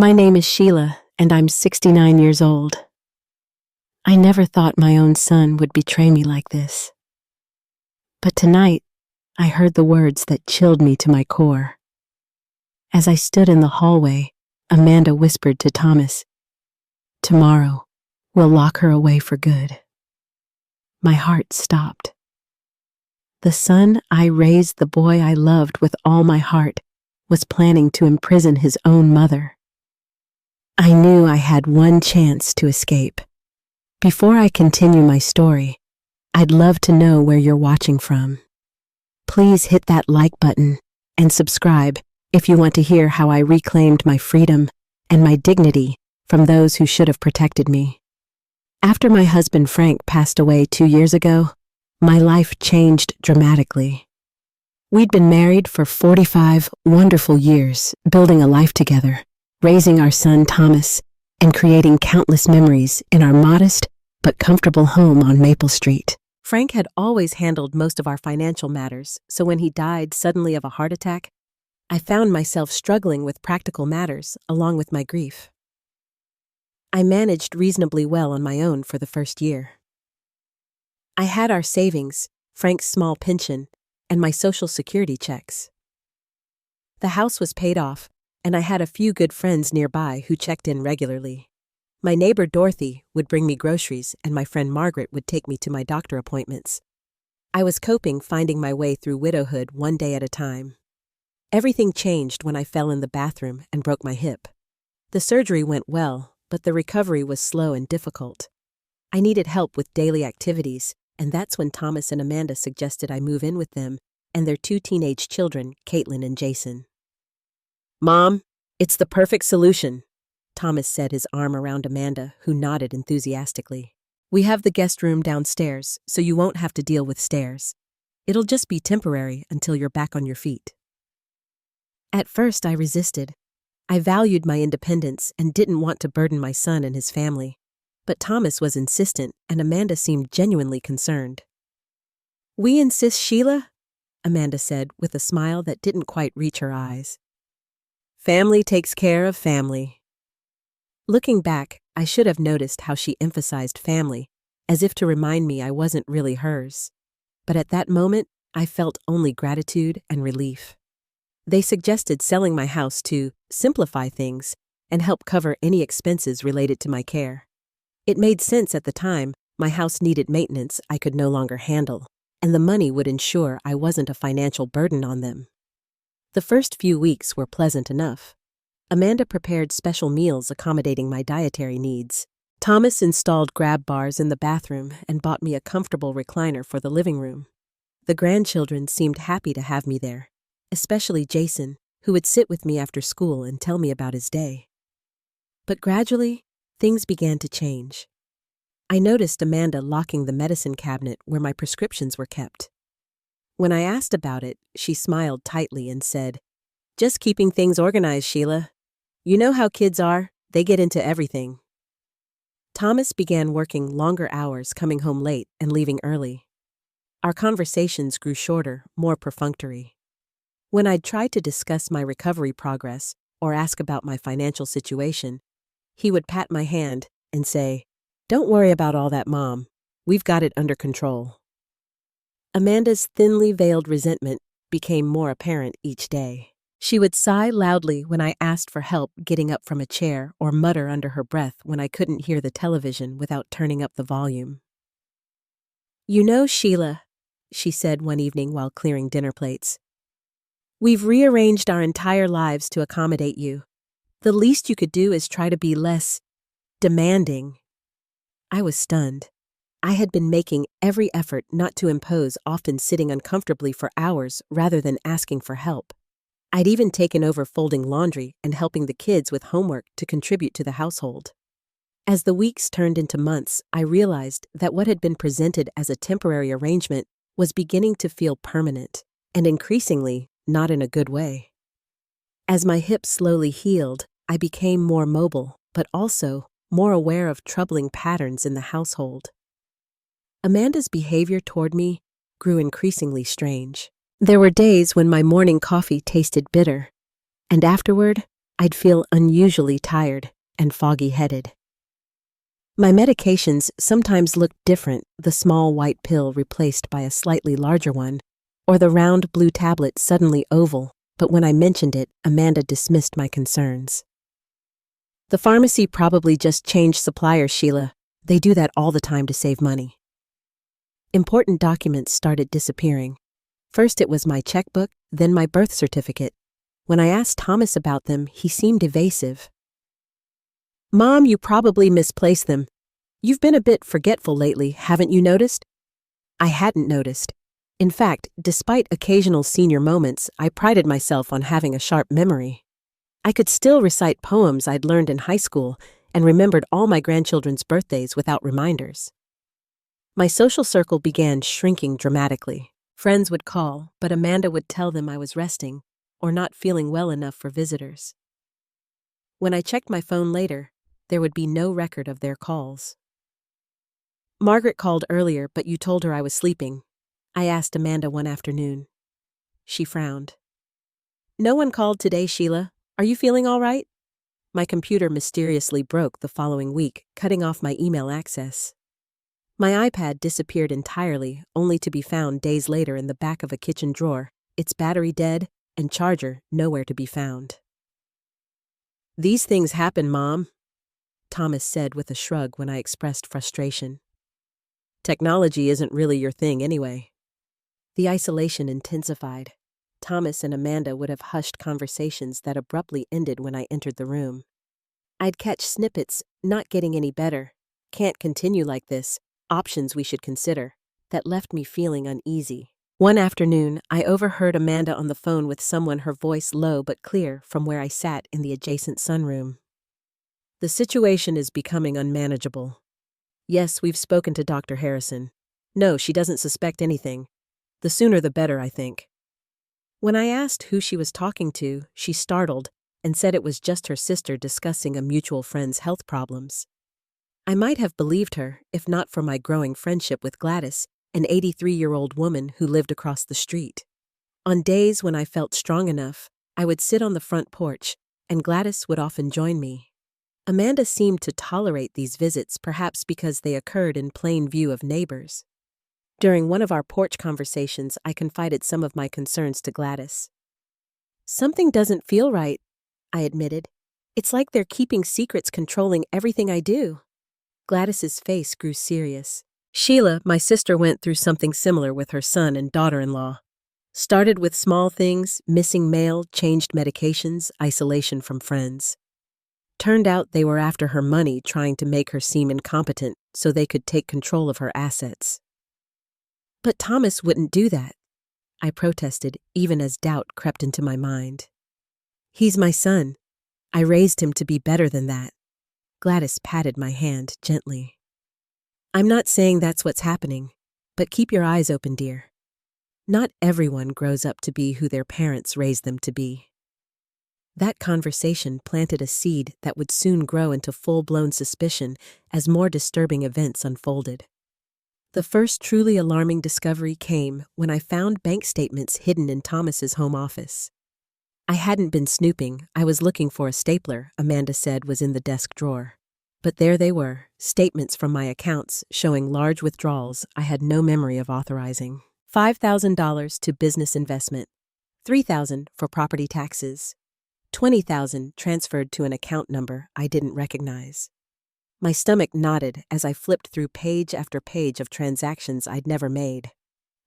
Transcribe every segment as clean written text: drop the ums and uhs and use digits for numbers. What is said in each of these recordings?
My name is Sheila, and I'm 69 years old. I never thought my own son would betray me like this. But tonight, I heard the words that chilled me to my core. As I stood in the hallway, Amanda whispered to Thomas, "Tomorrow, we'll lock her away for good." My heart stopped. The son I raised, the boy I loved with all my heart, was planning to imprison his own mother. I knew I had one chance to escape. Before I continue my story, I'd love to know where you're watching from. Please hit that like button and subscribe if you want to hear how I reclaimed my freedom and my dignity from those who should have protected me. After my husband Frank passed away 2 years ago, my life changed dramatically. We'd been married for 45 wonderful years, building a life together, raising our son Thomas, and creating countless memories in our modest but comfortable home on Maple Street. Frank had always handled most of our financial matters, so when he died suddenly of a heart attack, I found myself struggling with practical matters along with my grief. I managed reasonably well on my own for the first year. I had our savings, Frank's small pension, and my Social Security checks. The house was paid off, and I had a few good friends nearby who checked in regularly. My neighbor Dorothy would bring me groceries, and my friend Margaret would take me to my doctor appointments. I was coping, finding my way through widowhood one day at a time. Everything changed when I fell in the bathroom and broke my hip. The surgery went well, but the recovery was slow and difficult. I needed help with daily activities, and that's when Thomas and Amanda suggested I move in with them and their 2 teenage children, Caitlin and Jason. "Mom, it's the perfect solution," Thomas said, his arm around Amanda, who nodded enthusiastically. "We have the guest room downstairs, so you won't have to deal with stairs. It'll just be temporary until you're back on your feet." At first, I resisted. I valued my independence and didn't want to burden my son and his family. But Thomas was insistent, and Amanda seemed genuinely concerned. "We insist, Sheila," Amanda said with a smile that didn't quite reach her eyes. "Family takes care of family." Looking back, I should have noticed how she emphasized family, as if to remind me I wasn't really hers. But at that moment, I felt only gratitude and relief. They suggested selling my house to simplify things and help cover any expenses related to my care. It made sense at the time. My house needed maintenance I could no longer handle, and the money would ensure I wasn't a financial burden on them. The first few weeks were pleasant enough. Amanda prepared special meals accommodating my dietary needs. Thomas installed grab bars in the bathroom and bought me a comfortable recliner for the living room. The grandchildren seemed happy to have me there, especially Jason, who would sit with me after school and tell me about his day. But gradually, things began to change. I noticed Amanda locking the medicine cabinet where my prescriptions were kept. When I asked about it, she smiled tightly and said, "Just keeping things organized, Sheila. You know how kids are, they get into everything." Thomas began working longer hours, coming home late and leaving early. Our conversations grew shorter, more perfunctory. When I'd try to discuss my recovery progress or ask about my financial situation, he would pat my hand and say, "Don't worry about all that, Mom. We've got it under control." Amanda's thinly veiled resentment became more apparent each day. She would sigh loudly when I asked for help getting up from a chair or mutter under her breath when I couldn't hear the television without turning up the volume. "You know, Sheila," she said one evening while clearing dinner plates, "we've rearranged our entire lives to accommodate you. The least you could do is try to be less demanding." I was stunned. I had been making every effort not to impose, often sitting uncomfortably for hours rather than asking for help. I'd even taken over folding laundry and helping the kids with homework to contribute to the household. As the weeks turned into months, I realized that what had been presented as a temporary arrangement was beginning to feel permanent, and increasingly not in a good way. As my hip slowly healed, I became more mobile, but also more aware of troubling patterns in the household. Amanda's behavior toward me grew increasingly strange. There were days when my morning coffee tasted bitter, and afterward, I'd feel unusually tired and foggy-headed. My medications sometimes looked different, the small white pill replaced by a slightly larger one, or the round blue tablet suddenly oval, but when I mentioned it, Amanda dismissed my concerns. The pharmacy probably just changed suppliers, Sheila. They do that all the time to save money. Important documents started disappearing. First it was my checkbook, then my birth certificate. When I asked Thomas about them, he seemed evasive. Mom, you probably misplaced them. You've been a bit forgetful lately, haven't you noticed? I hadn't noticed. In fact, despite occasional senior moments, I prided myself on having a sharp memory. I could still recite poems I'd learned in high school and remembered all my grandchildren's birthdays without reminders. My social circle began shrinking dramatically. Friends would call, but Amanda would tell them I was resting or not feeling well enough for visitors. When I checked my phone later, there would be no record of their calls. Margaret called earlier, but you told her I was sleeping. I asked Amanda one afternoon. She frowned. No one called today, Sheila. Are you feeling all right? My computer mysteriously broke the following week, cutting off my email access. My iPad disappeared entirely, only to be found days later in the back of a kitchen drawer, its battery dead and charger nowhere to be found. These things happen, Mom, Thomas said with a shrug when I expressed frustration. Technology isn't really your thing anyway. The isolation intensified. Thomas and Amanda would have hushed conversations that abruptly ended when I entered the room. I'd catch snippets, not getting any better, can't continue like this, options we should consider, that left me feeling uneasy. One afternoon, I overheard Amanda on the phone with someone, her voice low but clear from where I sat in the adjacent sunroom. The situation is becoming unmanageable. Yes, we've spoken to Dr. Harrison. No, she doesn't suspect anything. The sooner the better, I think. When I asked who she was talking to, she startled and said it was just her sister discussing a mutual friend's health problems. I might have believed her, if not for my growing friendship with Gladys, an 83-year-old woman who lived across the street. On days when I felt strong enough, I would sit on the front porch, and Gladys would often join me. Amanda seemed to tolerate these visits, perhaps because they occurred in plain view of neighbors. During one of our porch conversations, I confided some of my concerns to Gladys. Something doesn't feel right, I admitted. It's like they're keeping secrets, controlling everything I do. Gladys's face grew serious. Sheila, my sister, went through something similar with her son and daughter-in-law. Started with small things, missing mail, changed medications, isolation from friends. Turned out they were after her money, trying to make her seem incompetent so they could take control of her assets. But Thomas wouldn't do that, I protested, even as doubt crept into my mind. He's my son. I raised him to be better than that. Gladys patted my hand gently. I'm not saying that's what's happening, but keep your eyes open, dear. Not everyone grows up to be who their parents raised them to be. That conversation planted a seed that would soon grow into full-blown suspicion as more disturbing events unfolded. The first truly alarming discovery came when I found bank statements hidden in Thomas's home office. I hadn't been snooping, I was looking for a stapler, Amanda said was in the desk drawer. But there they were, statements from my accounts showing large withdrawals I had no memory of authorizing. $5,000 to business investment, $3,000 for property taxes, $20,000 transferred to an account number I didn't recognize. My stomach knotted as I flipped through page after page of transactions I'd never made.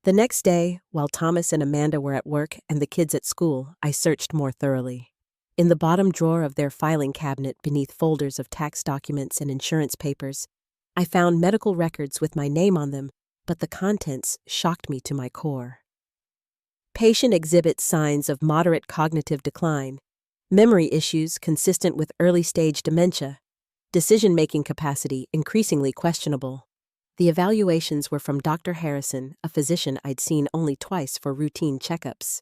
The next day, while Thomas and Amanda were at work and the kids at school, I searched more thoroughly. In the bottom drawer of their filing cabinet beneath folders of tax documents and insurance papers, I found medical records with my name on them, but the contents shocked me to my core. Patient exhibits signs of moderate cognitive decline, memory issues consistent with early-stage dementia, decision-making capacity increasingly questionable. The evaluations were from Dr. Harrison, a physician I'd seen only twice for routine checkups.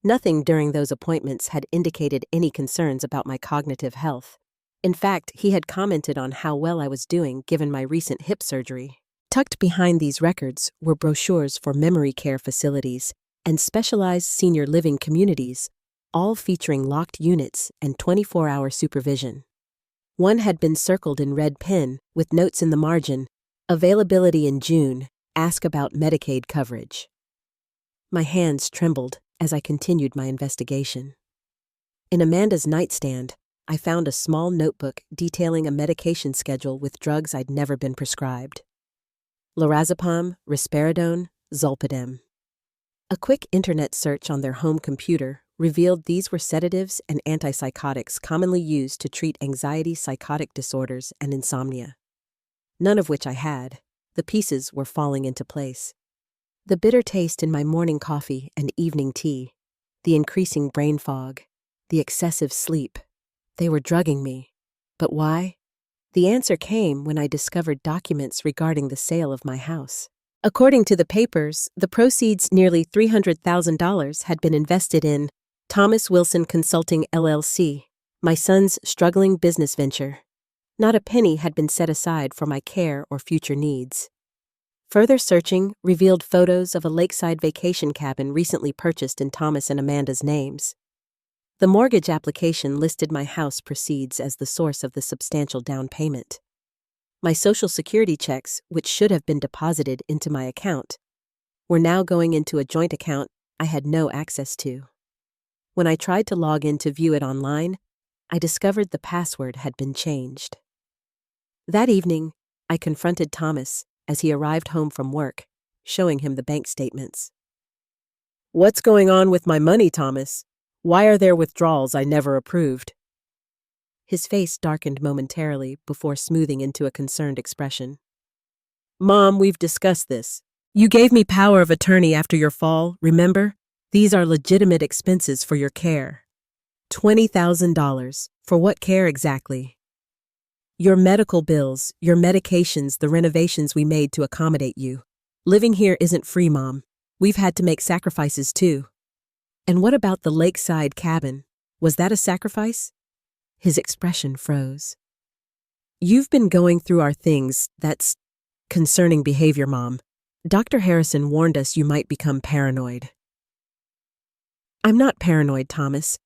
Nothing during those appointments had indicated any concerns about my cognitive health. In fact, he had commented on how well I was doing given my recent hip surgery. Tucked behind these records were brochures for memory care facilities and specialized senior living communities, all featuring locked units and 24-hour supervision. One had been circled in red pen with notes in the margin, "Availability in June, ask about Medicaid coverage." My hands trembled as I continued my investigation. In Amanda's nightstand, I found a small notebook detailing a medication schedule with drugs I'd never been prescribed: lorazepam, risperidone, zolpidem. A quick internet search on their home computer revealed these were sedatives and antipsychotics commonly used to treat anxiety, psychotic disorders, and insomnia. None of which I had. The pieces were falling into place. The bitter taste in my morning coffee and evening tea, the increasing brain fog, the excessive sleep. They were drugging me. But why? The answer came when I discovered documents regarding the sale of my house. According to the papers, the proceeds, nearly $300,000, had been invested in Thomas Wilson Consulting LLC, my son's struggling business venture. Not a penny had been set aside for my care or future needs. Further searching revealed photos of a lakeside vacation cabin recently purchased in Thomas and Amanda's names. The mortgage application listed my house proceeds as the source of the substantial down payment. My Social Security checks, which should have been deposited into my account, were now going into a joint account I had no access to. When I tried to log in to view it online, I discovered the password had been changed. That evening, I confronted Thomas as he arrived home from work, showing him the bank statements. "What's going on with my money, Thomas? Why are there withdrawals I never approved?" His face darkened momentarily before smoothing into a concerned expression. "Mom, we've discussed this. You gave me power of attorney after your fall, remember? These are legitimate expenses for your care. $20,000. For what care exactly? Your medical bills, your medications, the renovations we made to accommodate you. Living here isn't free, Mom. We've had to make sacrifices too." "And what about the lakeside cabin? Was that a sacrifice?" His expression froze. "You've been going through our things. That's concerning behavior, Mom. Dr. Harrison warned us you might become paranoid." "I'm not paranoid, Thomas.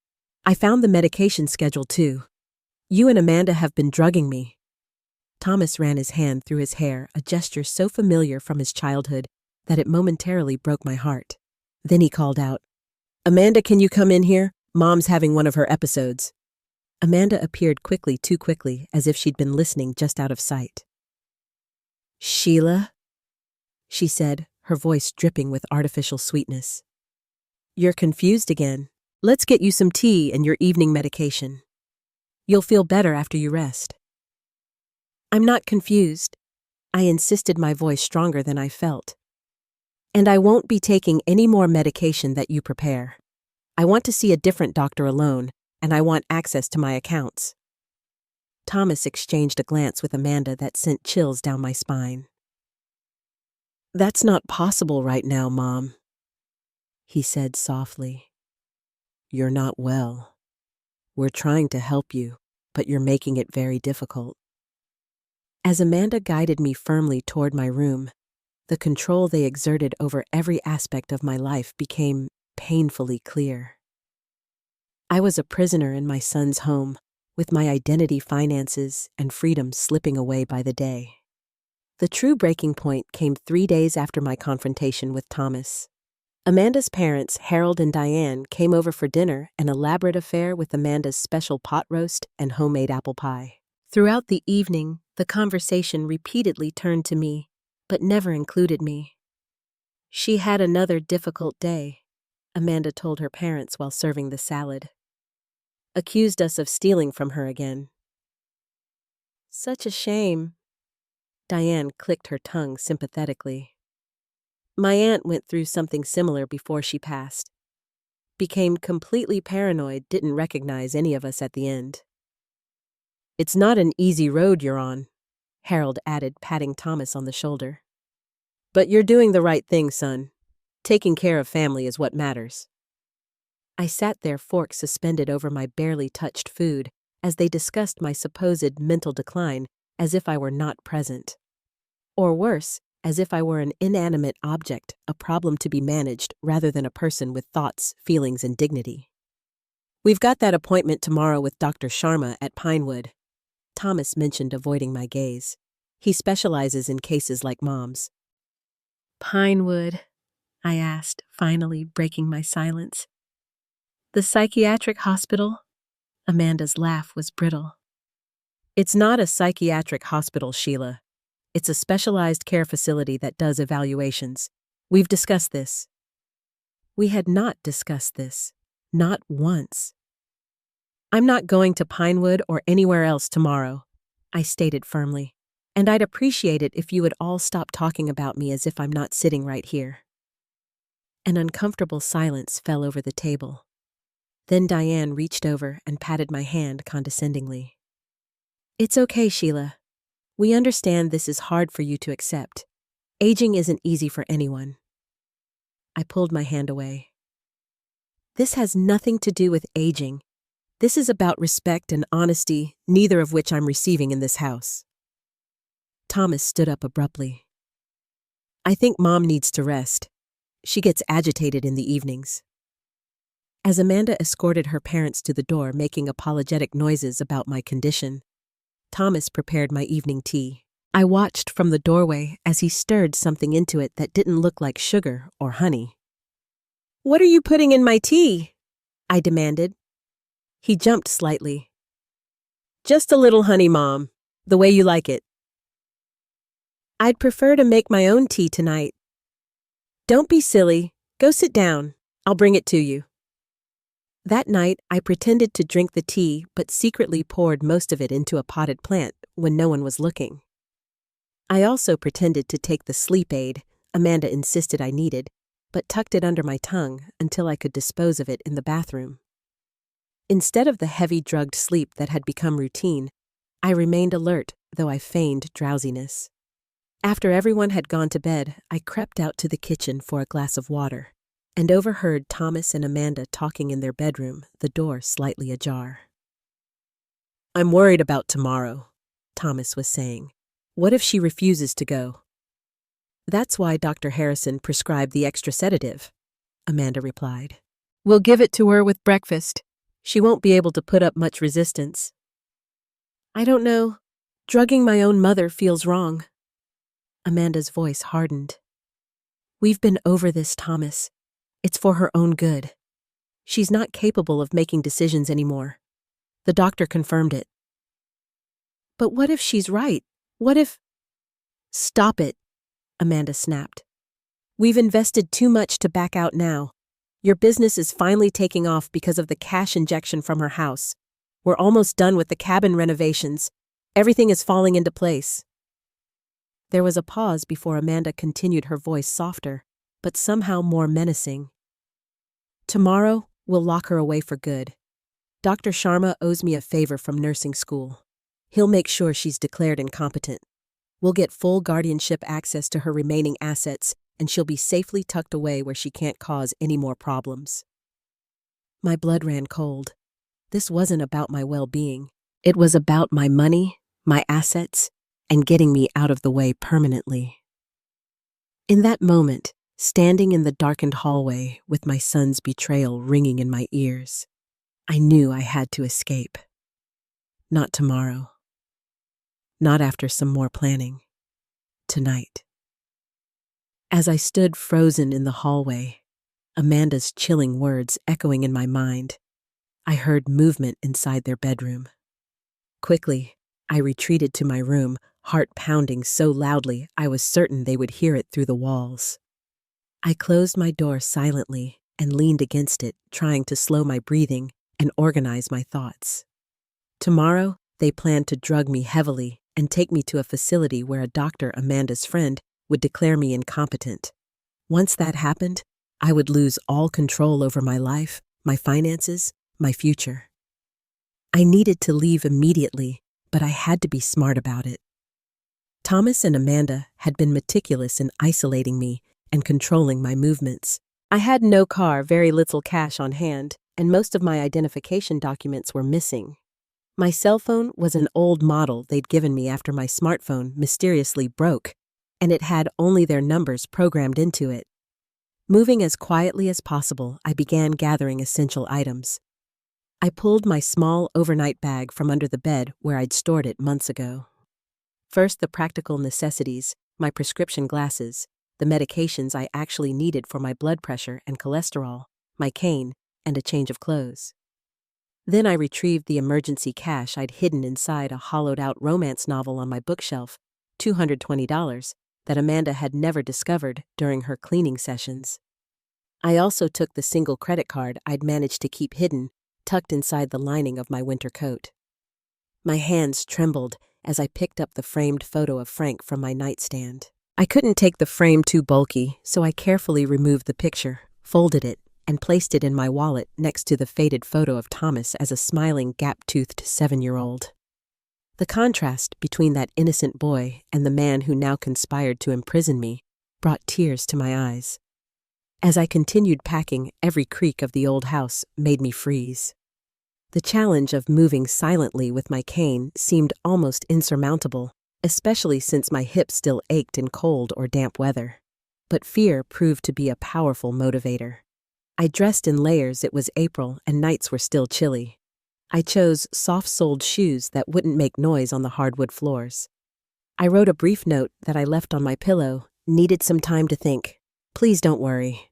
I found the medication schedule too. You and Amanda have been drugging me." Thomas ran his hand through his hair, a gesture so familiar from his childhood that it momentarily broke my heart. Then he called out, "Amanda, can you come in here? Mom's having one of her episodes." Amanda appeared quickly, too quickly, as if she'd been listening just out of sight. "Sheila," she said, her voice dripping with artificial sweetness. "You're confused again. Let's get you some tea and your evening medication. You'll feel better after you rest." "I'm not confused," I insisted, my voice stronger than I felt. "And I won't be taking any more medication that you prepare. I want to see a different doctor alone, and I want access to my accounts." Thomas exchanged a glance with Amanda that sent chills down my spine. "That's not possible right now, Mom," he said softly. "You're not well. We're trying to help you, but you're making it very difficult." As Amanda guided me firmly toward my room, the control they exerted over every aspect of my life became painfully clear. I was a prisoner in my son's home, with my identity, finances, and freedom slipping away by the day. The true breaking point came 3 days after my confrontation with Thomas. Amanda's parents, Harold and Diane, came over for dinner, an elaborate affair with Amanda's special pot roast and homemade apple pie. Throughout the evening, the conversation repeatedly turned to me, but never included me. "She had another difficult day," Amanda told her parents while serving the salad. "Accused us of stealing from her again." "Such a shame." Diane clicked her tongue sympathetically. "My aunt went through something similar before she passed. Became completely paranoid, didn't recognize any of us at the end." "It's not an easy road you're on," Harold added, patting Thomas on the shoulder. "But you're doing the right thing, son. Taking care of family is what matters." I sat there, fork suspended over my barely touched food, as they discussed my supposed mental decline as if I were not present. Or worse, as if I were an inanimate object, a problem to be managed rather than a person with thoughts, feelings, and dignity. We've got that appointment tomorrow with Dr. Sharma at Pinewood. Thomas mentioned, avoiding my gaze. He specializes in cases like Mom's. Pinewood? I asked, finally breaking my silence. The psychiatric hospital? Amanda's laugh was brittle. It's not a psychiatric hospital, Sheila. It's a specialized care facility that does evaluations. We've discussed this. We had not discussed this. Not once. I'm not going to Pinewood or anywhere else tomorrow, I stated firmly. And I'd appreciate it if you would all stop talking about me as if I'm not sitting right here. An uncomfortable silence fell over the table. Then Diane reached over and patted my hand condescendingly. It's okay, Sheila. We understand this is hard for you to accept. Aging isn't easy for anyone. I pulled my hand away. This has nothing to do with aging. This is about respect and honesty, neither of which I'm receiving in this house. Thomas stood up abruptly. I think Mom needs to rest. She gets agitated in the evenings. As Amanda escorted her parents to the door, making apologetic noises about my condition, Thomas prepared my evening tea. I watched from the doorway as he stirred something into it that didn't look like sugar or honey. What are you putting in my tea? I demanded. He jumped slightly. Just a little honey, Mom, the way you like it. I'd prefer to make my own tea tonight. Don't be silly. Go sit down. I'll bring it to you. That night, I pretended to drink the tea, but secretly poured most of it into a potted plant when no one was looking. I also pretended to take the sleep aid Amanda insisted I needed, but tucked it under my tongue until I could dispose of it in the bathroom. Instead of the heavy drugged sleep that had become routine, I remained alert, though I feigned drowsiness. After everyone had gone to bed, I crept out to the kitchen for a glass of water, and overheard Thomas and Amanda talking in their bedroom, the door slightly ajar. I'm worried about tomorrow, Thomas was saying. What if she refuses to go? That's why Dr. Harrison prescribed the extra sedative, Amanda replied. We'll give it to her with breakfast. She won't be able to put up much resistance. I don't know. Drugging my own mother feels wrong. Amanda's voice hardened. We've been over this, Thomas. It's for her own good. She's not capable of making decisions anymore. The doctor confirmed it. But what if she's right? What if... Stop it, Amanda snapped. We've invested too much to back out now. Your business is finally taking off because of the cash injection from her house. We're almost done with the cabin renovations. Everything is falling into place. There was a pause before Amanda continued, her voice softer, but somehow more menacing. Tomorrow, we'll lock her away for good. Dr. Sharma owes me a favor from nursing school. He'll make sure she's declared incompetent. We'll get full guardianship access to her remaining assets, and she'll be safely tucked away where she can't cause any more problems. My blood ran cold. This wasn't about my well-being. It was about my money, my assets, and getting me out of the way permanently. In that moment, standing in the darkened hallway with my son's betrayal ringing in my ears, I knew I had to escape. Not tomorrow. Not after some more planning. Tonight. As I stood frozen in the hallway, Amanda's chilling words echoing in my mind, I heard movement inside their bedroom. Quickly, I retreated to my room, heart pounding so loudly I was certain they would hear it through the walls. I closed my door silently and leaned against it, trying to slow my breathing and organize my thoughts. Tomorrow, they planned to drug me heavily and take me to a facility where a doctor, Amanda's friend, would declare me incompetent. Once that happened, I would lose all control over my life, my finances, my future. I needed to leave immediately, but I had to be smart about it. Thomas and Amanda had been meticulous in isolating me and controlling my movements. I had no car, very little cash on hand, and most of my identification documents were missing. My cell phone was an old model they'd given me after my smartphone mysteriously broke, and it had only their numbers programmed into it. Moving as quietly as possible, I began gathering essential items. I pulled my small overnight bag from under the bed where I'd stored it months ago. First, the practical necessities, my prescription glasses, the medications I actually needed for my blood pressure and cholesterol, my cane, and a change of clothes. Then I retrieved the emergency cash I'd hidden inside a hollowed-out romance novel on my bookshelf, $220, that Amanda had never discovered during her cleaning sessions. I also took the single credit card I'd managed to keep hidden, tucked inside the lining of my winter coat. My hands trembled as I picked up the framed photo of Frank from my nightstand. I couldn't take the frame too bulky, so I carefully removed the picture, folded it, and placed it in my wallet next to the faded photo of Thomas as a smiling, gap-toothed 7-year-old. The contrast between that innocent boy and the man who now conspired to imprison me brought tears to my eyes. As I continued packing, every creak of the old house made me freeze. The challenge of moving silently with my cane seemed almost insurmountable, especially since my hips still ached in cold or damp weather. But fear proved to be a powerful motivator. I dressed in layers. It was April and nights were still chilly. I chose soft-soled shoes that wouldn't make noise on the hardwood floors. I wrote a brief note that I left on my pillow, needed some time to think. Please don't worry.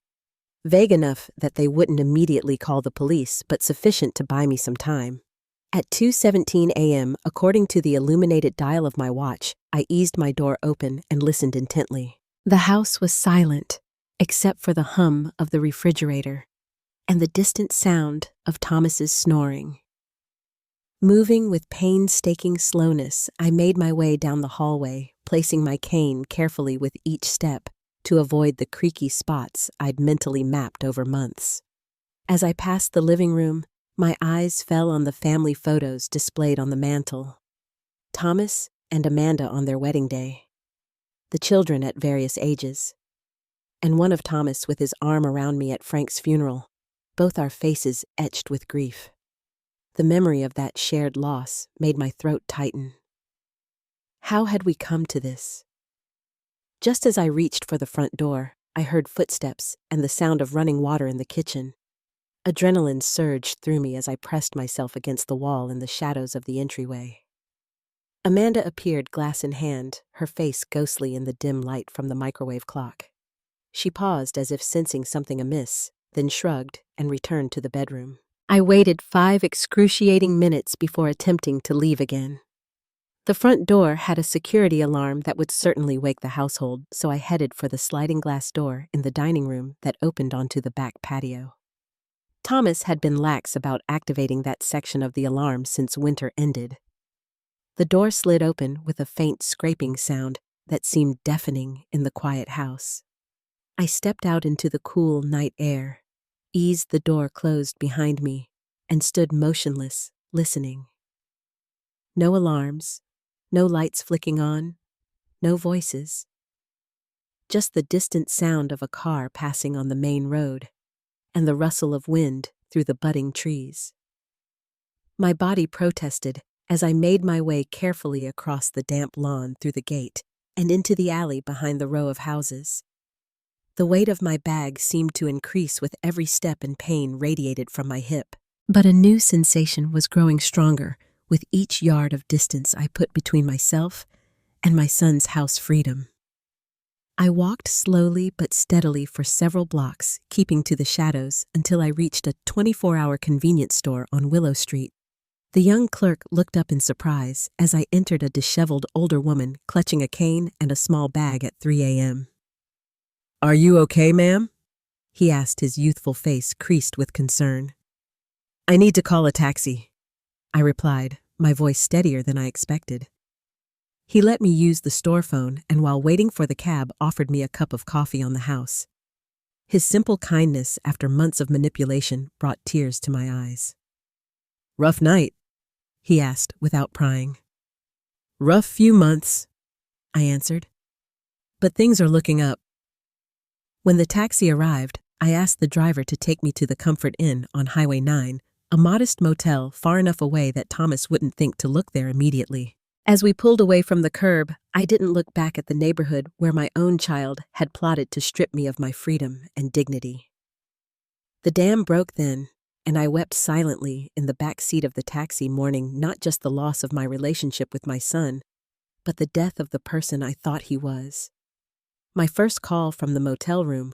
Vague enough that they wouldn't immediately call the police, but sufficient to buy me some time. At 2:17 a.m., according to the illuminated dial of my watch, I eased my door open and listened intently. The house was silent, except for the hum of the refrigerator and the distant sound of Thomas's snoring. Moving with painstaking slowness, I made my way down the hallway, placing my cane carefully with each step to avoid the creaky spots I'd mentally mapped over months. As I passed the living room, my eyes fell on the family photos displayed on the mantel. Thomas and Amanda on their wedding day, the children at various ages, and one of Thomas with his arm around me at Frank's funeral, both our faces etched with grief. The memory of that shared loss made my throat tighten. How had we come to this? Just as I reached for the front door, I heard footsteps and the sound of running water in the kitchen. Adrenaline surged through me as I pressed myself against the wall in the shadows of the entryway. Amanda appeared, glass in hand, her face ghostly in the dim light from the microwave clock. She paused as if sensing something amiss, then shrugged and returned to the bedroom. I waited 5 excruciating minutes before attempting to leave again. The front door had a security alarm that would certainly wake the household, so I headed for the sliding glass door in the dining room that opened onto the back patio. Thomas had been lax about activating that section of the alarm since winter ended. The door slid open with a faint scraping sound that seemed deafening in the quiet house. I stepped out into the cool night air, eased the door closed behind me, and stood motionless, listening. No alarms, no lights flicking on, no voices. Just the distant sound of a car passing on the main road, and the rustle of wind through the budding trees. My body protested as I made my way carefully across the damp lawn through the gate and into the alley behind the row of houses. The weight of my bag seemed to increase with every step, and pain radiated from my hip. But a new sensation was growing stronger with each yard of distance I put between myself and my son's house freedom. I walked slowly but steadily for several blocks, keeping to the shadows until I reached a 24-hour convenience store on Willow Street. The young clerk looked up in surprise as I entered, a disheveled older woman clutching a cane and a small bag at 3 a.m. "Are you okay, ma'am?" he asked, his youthful face creased with concern. "I need to call a taxi," I replied, my voice steadier than I expected. He let me use the store phone and while waiting for the cab offered me a cup of coffee on the house. His simple kindness after months of manipulation brought tears to my eyes. "Rough night?" he asked without prying. "Rough few months," I answered. "But things are looking up." When the taxi arrived, I asked the driver to take me to the Comfort Inn on Highway 9, a modest motel far enough away that Thomas wouldn't think to look there immediately. As we pulled away from the curb, I didn't look back at the neighborhood where my own child had plotted to strip me of my freedom and dignity. The dam broke then, and I wept silently in the back seat of the taxi, mourning not just the loss of my relationship with my son, but the death of the person I thought he was. My first call from the motel room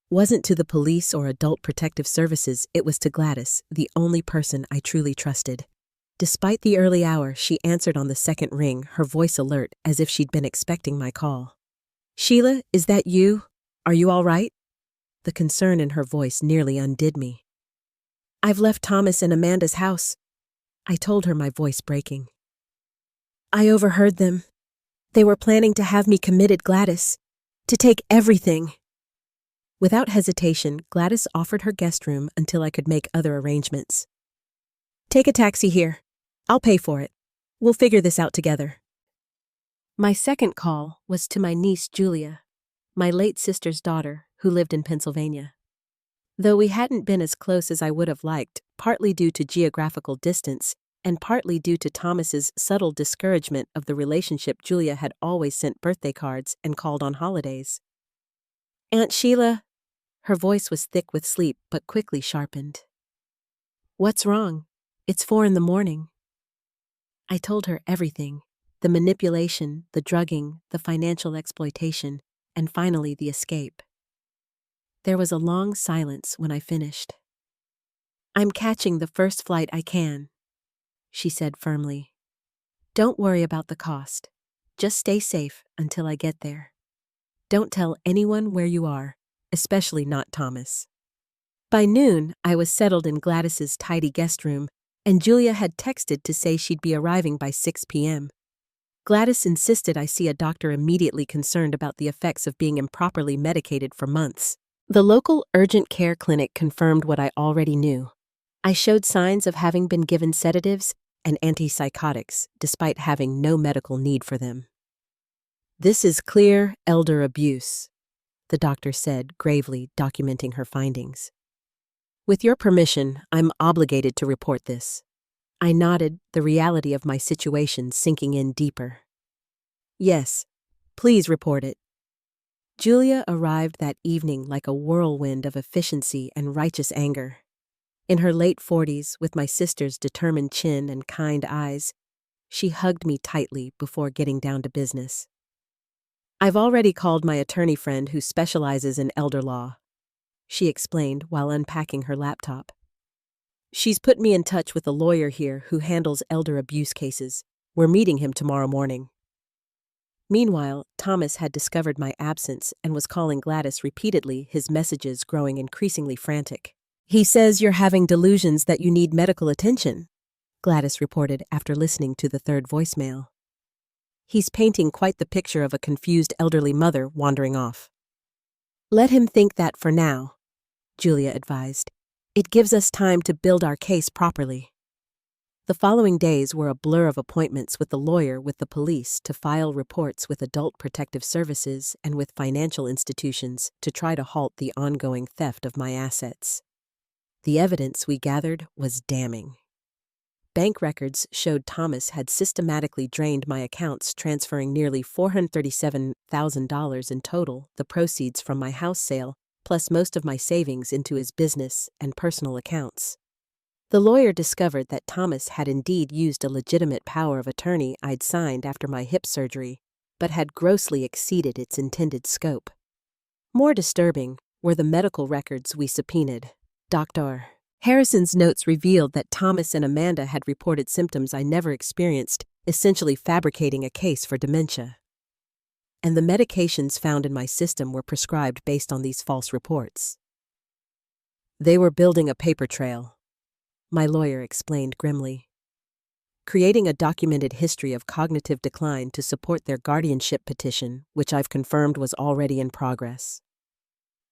wasn't to the police or adult protective services, it was to Gladys, the only person I truly trusted. Despite the early hour, she answered on the second ring, her voice alert, as if she'd been expecting my call. "Sheila, is that you? Are you all right?" The concern in her voice nearly undid me. "I've left Thomas and Amanda's house," I told her, my voice breaking. "I overheard them. They were planning to have me committed, Gladys. To take everything." Without hesitation, Gladys offered her guest room until I could make other arrangements. "Take a taxi here. I'll pay for it. We'll figure this out together." My second call was to my niece Julia, my late sister's daughter, who lived in Pennsylvania. Though we hadn't been as close as I would have liked, partly due to geographical distance and partly due to Thomas's subtle discouragement of the relationship, Julia had always sent birthday cards and called on holidays. "Aunt Sheila," her voice was thick with sleep but quickly sharpened. "What's wrong? It's 4 a.m. I told her everything, the manipulation, the drugging, the financial exploitation, and finally the escape. There was a long silence when I finished. "I'm catching the first flight I can," she said firmly. "Don't worry about the cost. Just stay safe until I get there. Don't tell anyone where you are, especially not Thomas." By noon, I was settled in Gladys's tidy guest room, and Julia had texted to say she'd be arriving by 6 p.m. Gladys insisted I see a doctor immediately, concerned about the effects of being improperly medicated for months. The local urgent care clinic confirmed what I already knew. I showed signs of having been given sedatives and antipsychotics, despite having no medical need for them. "This is clear elder abuse," the doctor said, gravely documenting her findings. "With your permission, I'm obligated to report this." I nodded, the reality of my situation sinking in deeper. "Yes, please report it." Julia arrived that evening like a whirlwind of efficiency and righteous anger. In her late 40s, with my sister's determined chin and kind eyes, she hugged me tightly before getting down to business. "I've already called my attorney friend who specializes in elder law," she explained while unpacking her laptop. "She's put me in touch with a lawyer here who handles elder abuse cases. We're meeting him tomorrow morning." Meanwhile, Thomas had discovered my absence and was calling Gladys repeatedly, his messages growing increasingly frantic. "He says you're having delusions that you need medical attention," Gladys reported after listening to the third voicemail. "He's painting quite the picture of a confused elderly mother wandering off." "Let him think that for now," Julia advised. "It gives us time to build our case properly." The following days were a blur of appointments with the lawyer, with the police, to file reports with adult protective services and with financial institutions to try to halt the ongoing theft of my assets. The evidence we gathered was damning. Bank records showed Thomas had systematically drained my accounts, transferring nearly $437,000 in total, the proceeds from my house sale, plus most of my savings, into his business and personal accounts. The lawyer discovered that Thomas had indeed used a legitimate power of attorney I'd signed after my hip surgery, but had grossly exceeded its intended scope. More disturbing were the medical records we subpoenaed. Dr. Harrison's notes revealed that Thomas and Amanda had reported symptoms I never experienced, essentially fabricating a case for dementia. And the medications found in my system were prescribed based on these false reports. "They were building a paper trail," my lawyer explained grimly, "creating a documented history of cognitive decline to support their guardianship petition, which I've confirmed was already in progress."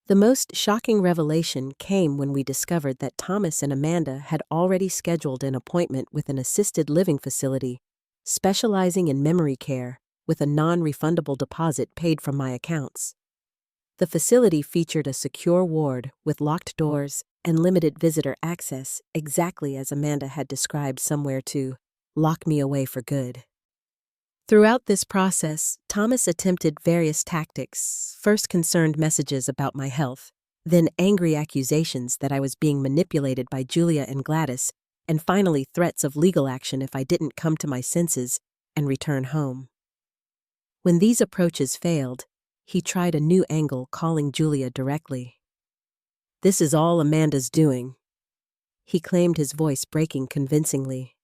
The most shocking revelation came when we discovered that Thomas and Amanda had already scheduled an appointment with an assisted living facility specializing in memory care, with a non-refundable deposit paid from my accounts. The facility featured a secure ward with locked doors and limited visitor access, exactly as Amanda had described somewhere to lock me away for good. Throughout this process, Thomas attempted various tactics. First concerned messages about my health, then angry accusations that I was being manipulated by Julia and Gladys, and finally threats of legal action if I didn't come to my senses and return home. When these approaches failed, he tried a new angle, calling Julia directly. "This is all Amanda's doing," he claimed, his voice breaking convincingly.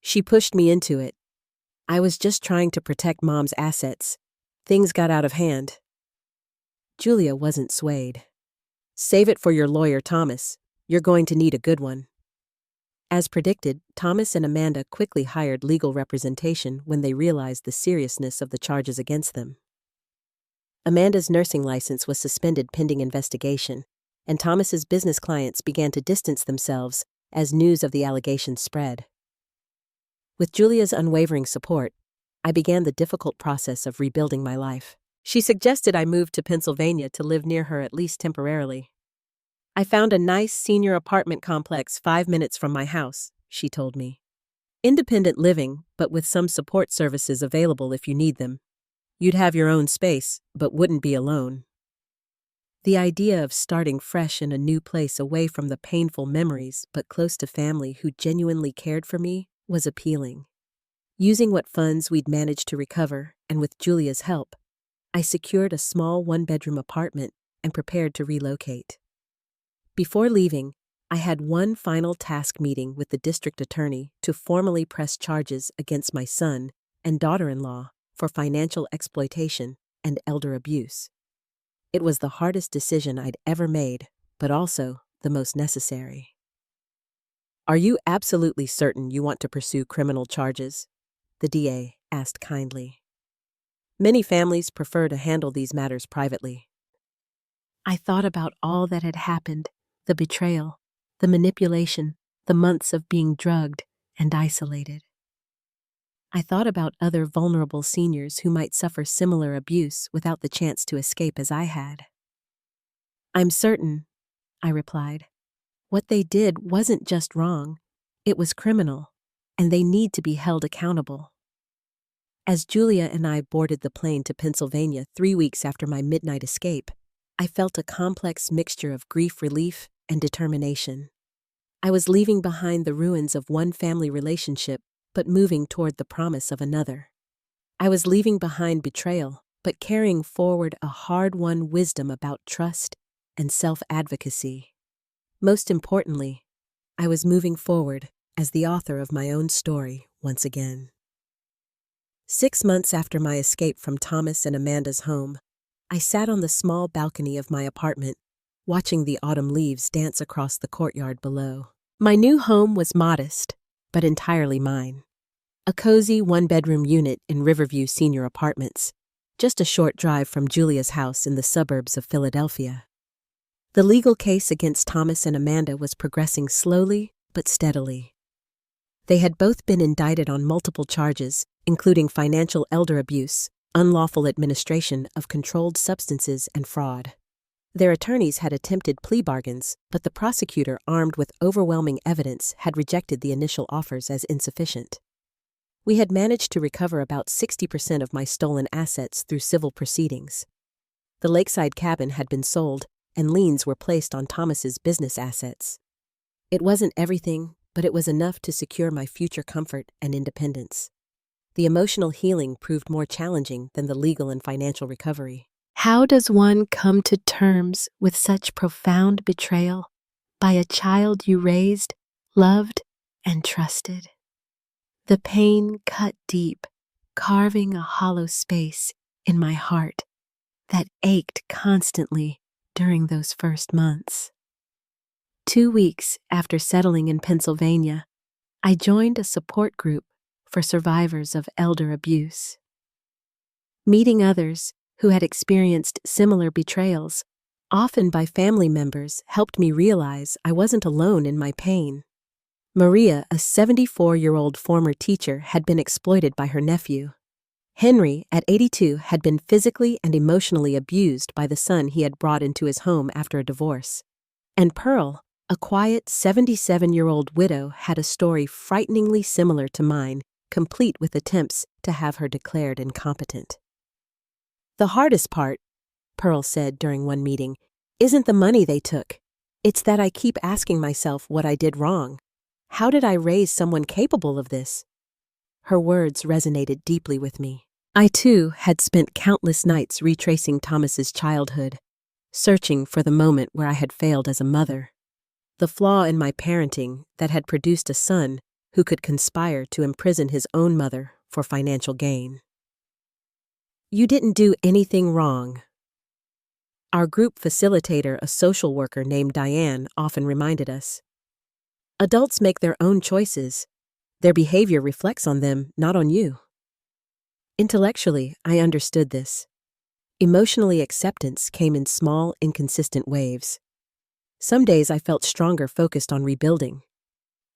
"She pushed me into it. I was just trying to protect Mom's assets. Things got out of hand." Julia wasn't swayed. "Save it for your lawyer, Thomas. You're going to need a good one." As predicted, Thomas and Amanda quickly hired legal representation when they realized the seriousness of the charges against them. Amanda's nursing license was suspended pending investigation, and Thomas's business clients began to distance themselves as news of the allegations spread. With Julia's unwavering support, I began the difficult process of rebuilding my life. She suggested I move to Pennsylvania to live near her, at least temporarily. "I found a nice senior apartment complex 5 minutes from my house," she told me. "Independent living, but with some support services available if you need them. You'd have your own space, but wouldn't be alone." The idea of starting fresh in a new place, away from the painful memories but close to family who genuinely cared for me, was appealing. Using what funds we'd managed to recover, and with Julia's help, I secured a small one-bedroom apartment and prepared to relocate. Before leaving, I had one final task meeting with the district attorney to formally press charges against my son and daughter-in-law for financial exploitation and elder abuse. It was the hardest decision I'd ever made, but also the most necessary. "Are you absolutely certain you want to pursue criminal charges?" the DA asked kindly. "Many families prefer to handle these matters privately." I thought about all that had happened, the betrayal, the manipulation, the months of being drugged and isolated. I thought about other vulnerable seniors who might suffer similar abuse without the chance to escape as I had. "I'm certain," I replied. "What they did wasn't just wrong, it was criminal, and they need to be held accountable." As Julia and I boarded the plane to Pennsylvania 3 weeks after my midnight escape, I felt a complex mixture of grief, relief, and determination. I was leaving behind the ruins of one family relationship, but moving toward the promise of another. I was leaving behind betrayal, but carrying forward a hard-won wisdom about trust and self-advocacy. Most importantly, I was moving forward as the author of my own story once again. 6 months after my escape from Thomas and Amanda's home, I sat on the small balcony of my apartment, watching the autumn leaves dance across the courtyard below. My new home was modest, but entirely mine. A cozy one-bedroom unit in Riverview Senior Apartments, just a short drive from Julia's house in the suburbs of Philadelphia. The legal case against Thomas and Amanda was progressing slowly but steadily. They had both been indicted on multiple charges, including financial elder abuse, unlawful administration of controlled substances, and fraud. Their attorneys had attempted plea bargains, but the prosecutor, armed with overwhelming evidence, had rejected the initial offers as insufficient. We had managed to recover about 60% of my stolen assets through civil proceedings. The lakeside cabin had been sold, and liens were placed on Thomas's business assets. It wasn't everything, but it was enough to secure my future comfort and independence. The emotional healing proved more challenging than the legal and financial recovery. How does one come to terms with such profound betrayal by a child you raised, loved, and trusted? The pain cut deep, carving a hollow space in my heart that ached constantly during those first months. 2 weeks after settling in Pennsylvania, I joined a support group for survivors of elder abuse. Meeting others who had experienced similar betrayals, often by family members, helped me realize I wasn't alone in my pain. Maria, a 74-year-old former teacher, had been exploited by her nephew. Henry, at 82, had been physically and emotionally abused by the son he had brought into his home after a divorce. And Pearl, a quiet 77-year-old widow, had a story frighteningly similar to mine, complete with attempts to have her declared incompetent. "The hardest part," Pearl said during one meeting, isn't the money they took. It's that I keep asking myself what I did wrong. How did I raise someone capable of this? Her words resonated deeply with me. I, too, had spent countless nights retracing Thomas's childhood, searching for the moment where I had failed as a mother. The flaw in my parenting that had produced a son who could conspire to imprison his own mother for financial gain. You didn't do anything wrong. Our group facilitator, a social worker named Diane, often reminded us. Adults make their own choices. Their behavior reflects on them, not on you. Intellectually, I understood this. Emotionally, acceptance came in small, inconsistent waves. Some days I felt stronger, focused on rebuilding.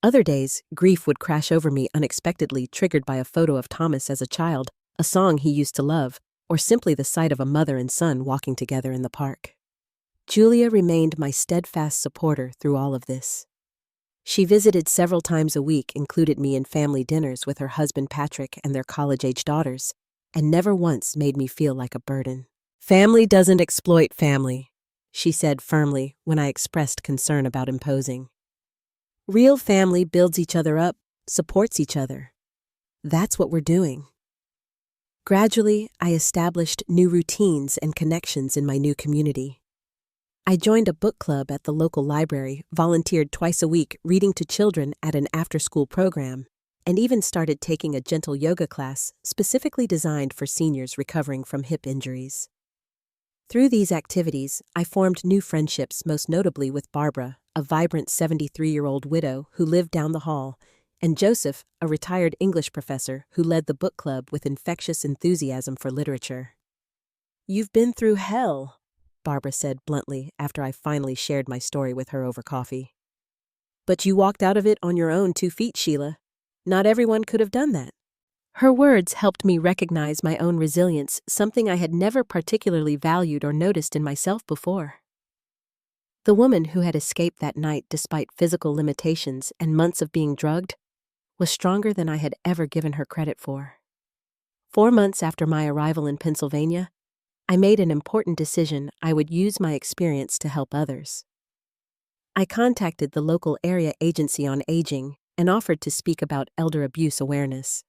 Other days, grief would crash over me unexpectedly, triggered by a photo of Thomas as a child, a song he used to love, or simply the sight of a mother and son walking together in the park. Julia remained my steadfast supporter through all of this. She visited several times a week, included me in family dinners with her husband Patrick and their college-age daughters, and never once made me feel like a burden. Family doesn't exploit family, she said firmly when I expressed concern about imposing. Real family builds each other up, supports each other. That's what we're doing. Gradually, I established new routines and connections in my new community. I joined a book club at the local library, volunteered twice a week reading to children at an after-school program, and even started taking a gentle yoga class specifically designed for seniors recovering from hip injuries. Through these activities, I formed new friendships, most notably with Barbara, a vibrant 73-year-old widow who lived down the hall, and Joseph, a retired English professor who led the book club with infectious enthusiasm for literature. You've been through hell, Barbara said bluntly after I finally shared my story with her over coffee. But you walked out of it on your own 2 feet, Sheila. Not everyone could have done that. Her words helped me recognize my own resilience, something I had never particularly valued or noticed in myself before. The woman who had escaped that night despite physical limitations and months of being drugged was stronger than I had ever given her credit for. 4 months after my arrival in Pennsylvania, I made an important decision. I would use my experience to help others. I contacted the local area agency on aging and offered to speak about elder abuse awareness.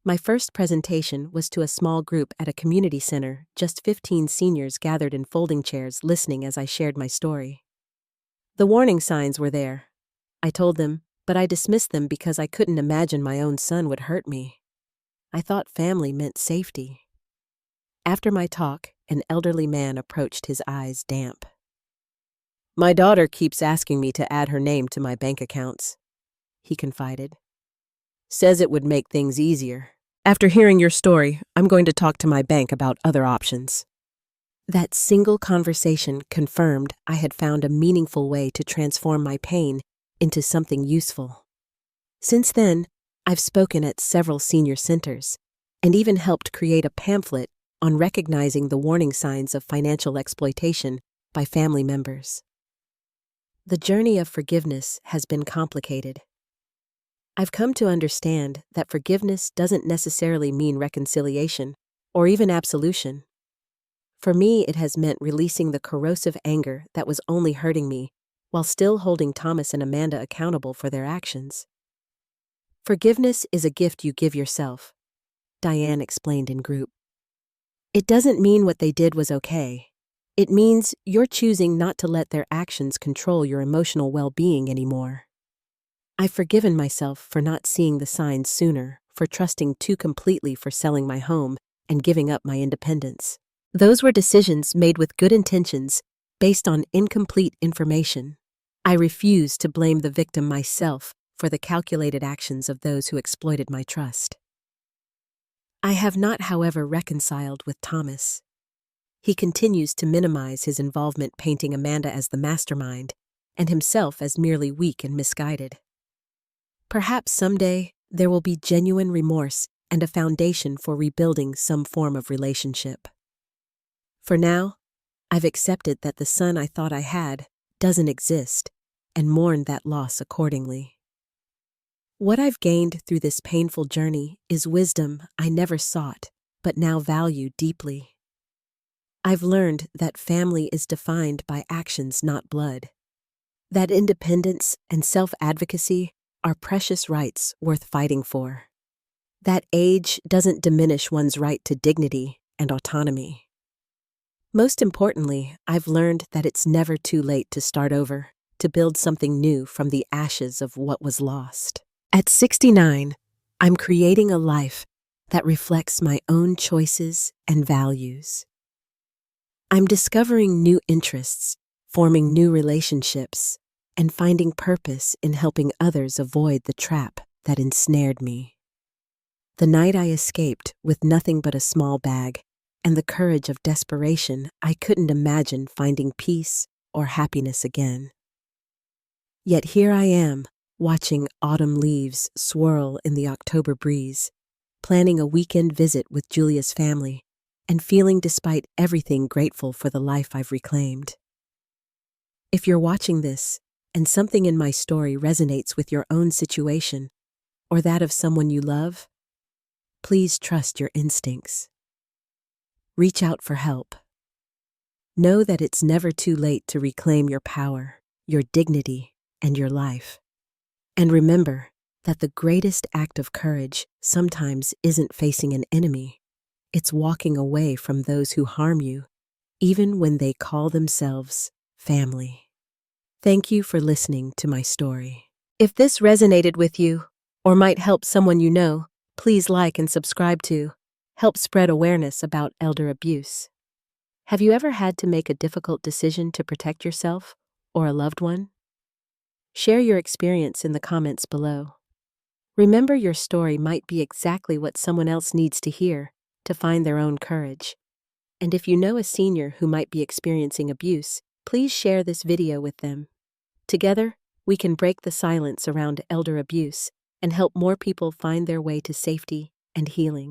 My first presentation was to a small group at a community center, just 15 seniors gathered in folding chairs listening as I shared my story. The warning signs were there, I told them, but I dismissed them because I couldn't imagine my own son would hurt me. I thought family meant safety. After my talk, an elderly man approached, his eyes damp. My daughter keeps asking me to add her name to my bank accounts, he confided. Says it would make things easier. After hearing your story, I'm going to talk to my bank about other options. That single conversation confirmed I had found a meaningful way to transform my pain into something useful. Since then, I've spoken at several senior centers and even helped create a pamphlet on recognizing the warning signs of financial exploitation by family members. The journey of forgiveness has been complicated. I've come to understand that forgiveness doesn't necessarily mean reconciliation or even absolution. For me, it has meant releasing the corrosive anger that was only hurting me while still holding Thomas and Amanda accountable for their actions. Forgiveness is a gift you give yourself, Diane explained in group. It doesn't mean what they did was okay. It means you're choosing not to let their actions control your emotional well-being anymore. I've forgiven myself for not seeing the signs sooner, for trusting too completely, for selling my home and giving up my independence. Those were decisions made with good intentions, based on incomplete information. I refuse to blame the victim myself for the calculated actions of those who exploited my trust. I have not, however, reconciled with Thomas. He continues to minimize his involvement, painting Amanda as the mastermind and himself as merely weak and misguided. Perhaps someday there will be genuine remorse and a foundation for rebuilding some form of relationship. For now, I've accepted that the son I thought I had doesn't exist and mourned that loss accordingly. What I've gained through this painful journey is wisdom I never sought, but now value deeply. I've learned that family is defined by actions, not blood. That independence and self-advocacy are precious rights worth fighting for. That age doesn't diminish one's right to dignity and autonomy. Most importantly, I've learned that it's never too late to start over, to build something new from the ashes of what was lost. At 69, I'm creating a life that reflects my own choices and values. I'm discovering new interests, forming new relationships, and finding purpose in helping others avoid the trap that ensnared me. The night I escaped with nothing but a small bag and the courage of desperation, I couldn't imagine finding peace or happiness again. Yet here I am, watching autumn leaves swirl in the October breeze, planning a weekend visit with Julia's family, and feeling, despite everything, grateful for the life I've reclaimed. If you're watching this, and something in my story resonates with your own situation, or that of someone you love, please trust your instincts. Reach out for help. Know that it's never too late to reclaim your power, your dignity, and your life. And remember that the greatest act of courage sometimes isn't facing an enemy. It's walking away from those who harm you, even when they call themselves family. Thank you for listening to my story. If this resonated with you, or might help someone you know, please like and subscribe to help spread awareness about elder abuse. Have you ever had to make a difficult decision to protect yourself or a loved one? Share your experience in the comments below. Remember, your story might be exactly what someone else needs to hear to find their own courage. And if you know a senior who might be experiencing abuse, please share this video with them. Together, we can break the silence around elder abuse and help more people find their way to safety and healing.